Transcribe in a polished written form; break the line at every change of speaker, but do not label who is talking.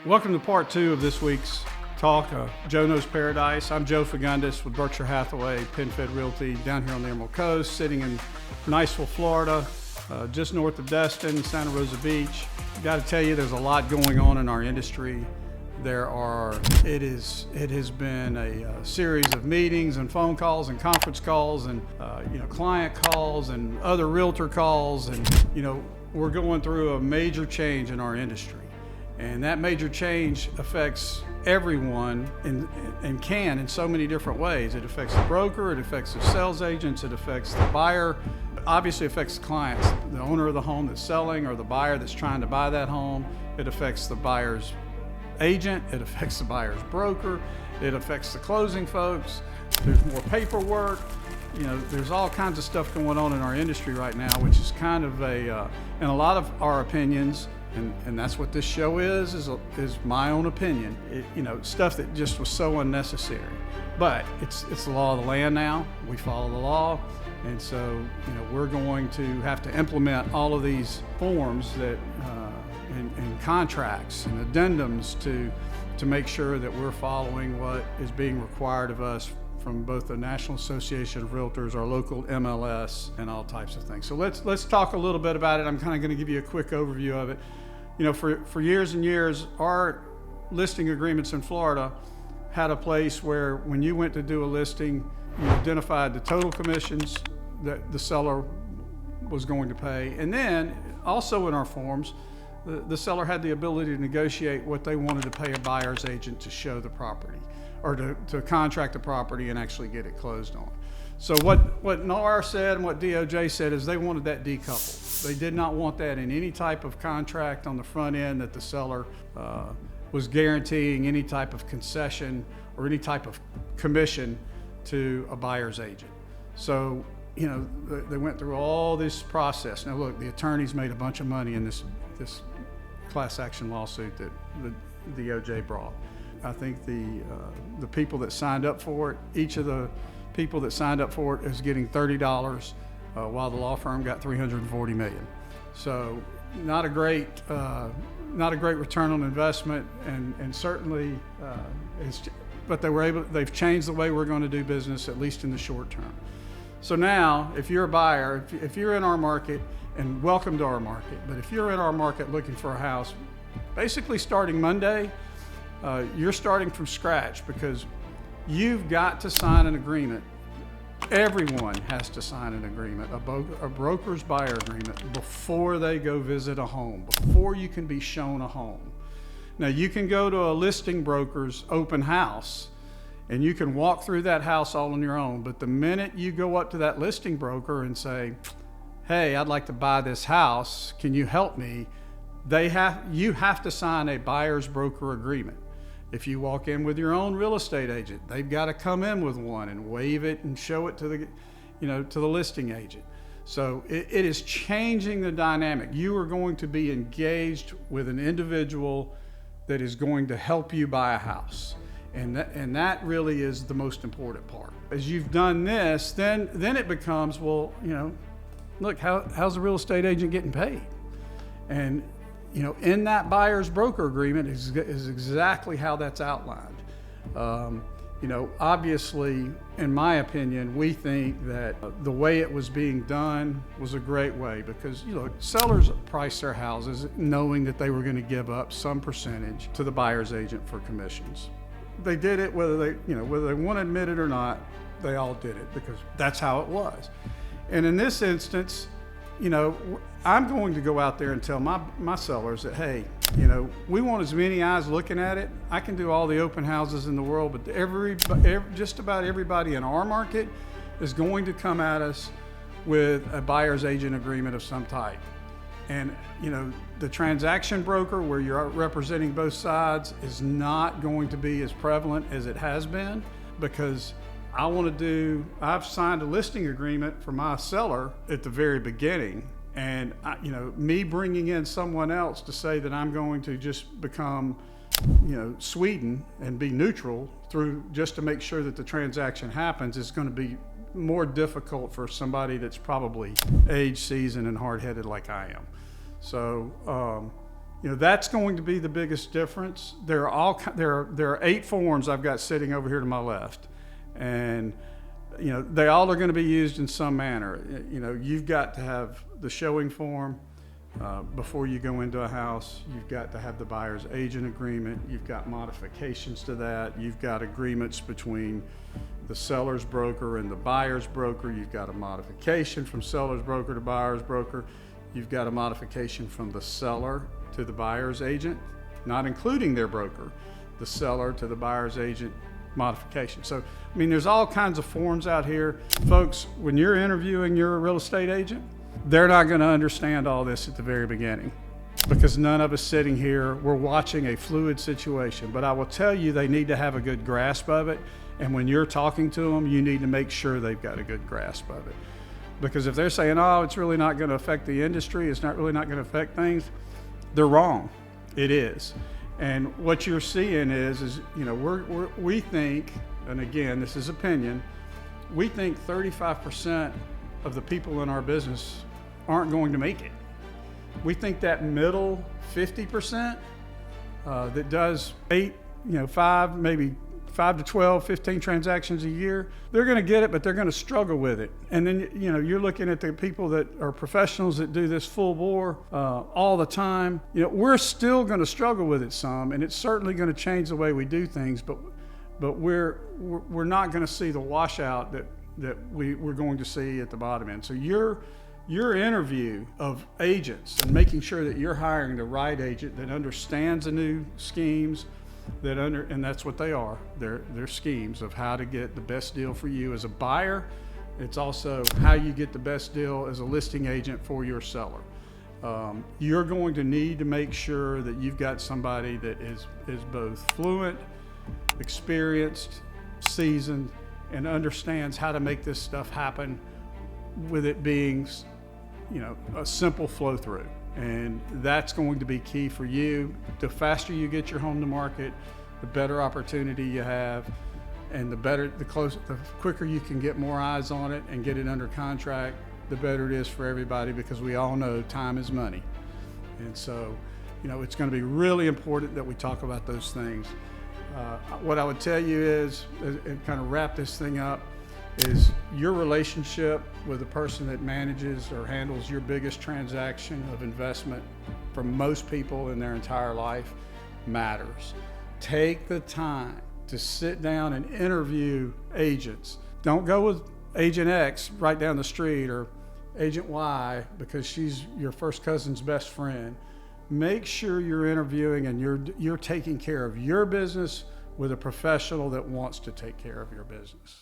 Welcome to part two of this week's talk, Joe Knows Paradise. I'm Joe Fargundes with Berkshire Hathaway, PenFed Realty, down here on the Emerald Coast, sitting in Niceville, Florida, just north of Destin, Santa Rosa Beach. Got to tell you, there's a lot going on in our industry. It has been a series of meetings and phone calls and conference calls and client calls and other realtor calls, and we're going through a major change in our industry. And that major change affects everyone and can in so many different ways. It affects the broker, it affects the sales agents, it affects the buyer, it obviously affects the clients, the owner of the home that's selling or the buyer that's trying to buy that home. It affects the buyer's agent, it affects the buyer's broker, it affects the closing folks. There's more paperwork. There's all kinds of stuff going on in our industry right now, which is kind of in a lot of our opinions, and that's what this show is my own opinion. Stuff that just was so unnecessary. But it's the law of the land now. We follow the law, and so we're going to have to implement all of these forms that and contracts and addendums to make sure that we're following what is being required of us from both the National Association of Realtors, our local MLS, and all types of things. So let's talk a little bit about it. I'm kind of going to give you a quick overview of it. For years and years, our listing agreements in Florida had a place where when you went to do a listing, you identified the total commissions that the seller was going to pay. And then also in our forms, the seller had the ability to negotiate what they wanted to pay a buyer's agent to show the property or to contract the property and actually get it closed on. So what NAR said and what DOJ said is they wanted that decoupled. They did not want that in any type of contract on the front end, that the seller was guaranteeing any type of concession or any type of commission to a buyer's agent. So, they went through all this process. Now look, the attorneys made a bunch of money in this class action lawsuit that the DOJ brought. I think the people that signed up for it, each of the people that signed up for it is getting $30, while the law firm got $340 million. So not a great return on investment, and certainly but they've changed the way we're going to do business, at least in the short term. So now, if you're a buyer, if you're in our market, and welcome to our market, but if you're in our market looking for a house, basically starting Monday, you're starting from scratch, because you've got to sign an agreement. Everyone has to sign an agreement, a broker's buyer agreement, before they go visit a home, before you can be shown a home. Now, you can go to a listing broker's open house and you can walk through that house all on your own, but the minute you go up to that listing broker and say, hey, I'd like to buy this house, can you help me? You have to sign a buyer's broker agreement. If you walk in with your own real estate agent, they've got to come in with one and waive it and show it to the listing agent. So it is changing the dynamic. You are going to be engaged with an individual that is going to help you buy a house. And that really is the most important part. As you've done this, then it becomes, well, look, how's the real estate agent getting paid? And in that buyer's broker agreement is exactly how that's outlined. Obviously, in my opinion, we think that the way it was being done was a great way, because sellers price their houses knowing that they were going to give up some percentage to the buyer's agent for commissions. They did it whether they want to admit it or not. They all did it because that's how it was. And in this instance, I'm going to go out there and tell my sellers that, hey, we want as many eyes looking at it. I can do all the open houses in the world, but just about everybody in our market is going to come at us with a buyer's agent agreement of some type. And, the transaction broker, where you're representing both sides, is not going to be as prevalent as it has been, because I've signed a listing agreement for my seller at the very beginning. And me bringing in someone else to say that I'm going to just become, Sweden and be neutral just to make sure that the transaction happens is going to be more difficult for somebody that's probably age, seasoned, and hard-headed like I am. So, That's going to be the biggest difference. There are 8 forms I've got sitting over here to my left, and they all are going to be used in some manner. You've got to have the showing form before you go into a house. You've got to have the buyer's agent agreement. You've got modifications to that. You've got agreements between the seller's broker and the buyer's broker. You've got a modification from seller's broker to buyer's broker. You've got a modification from the seller to the buyer's agent, not including their broker, the seller to the buyer's agent modification. So, there's all kinds of forms out here. Folks, when you're interviewing your real estate agent, they're not going to understand all this at the very beginning, because none of us sitting here, we're watching a fluid situation. But I will tell you, they need to have a good grasp of it. And when you're talking to them, you need to make sure they've got a good grasp of it. Because if they're saying, oh, it's really not going to affect the industry, it's not really not going to affect things, they're wrong. It is. And what you're seeing is we think, and again, this is opinion, we think 35% of the people in our business aren't going to make it. We think that middle 50% that does 5 to 12, 15 transactions a year, they're going to get it, but they're going to struggle with it. And then, you're looking at the people that are professionals that do this full bore all the time. We're still going to struggle with it some, and it's certainly going to change the way we do things, but we're not going to see the washout that we're going to see at the bottom end. So your interview of agents and making sure that you're hiring the right agent that understands the new schemes, and that's what they are. They're schemes of how to get the best deal for you as a buyer. It's also how you get the best deal as a listing agent for your seller. You're going to need to make sure that you've got somebody that is both fluent, experienced, seasoned, and understands how to make this stuff happen with it being, a simple flow through. And that's going to be key for you. The faster you get your home to market, the better opportunity you have, and the quicker you can get more eyes on it and get it under contract, the better it is for everybody, because we all know time is money. And so, it's going to be really important that we talk about those things. What I would tell you is, and kind of wrap this thing up, is your relationship with the person that manages or handles your biggest transaction of investment for most people in their entire life matters. Take the time to sit down and interview agents. Don't go with Agent X right down the street or Agent Y because she's your first cousin's best friend. Make sure you're interviewing and you're taking care of your business with a professional that wants to take care of your business.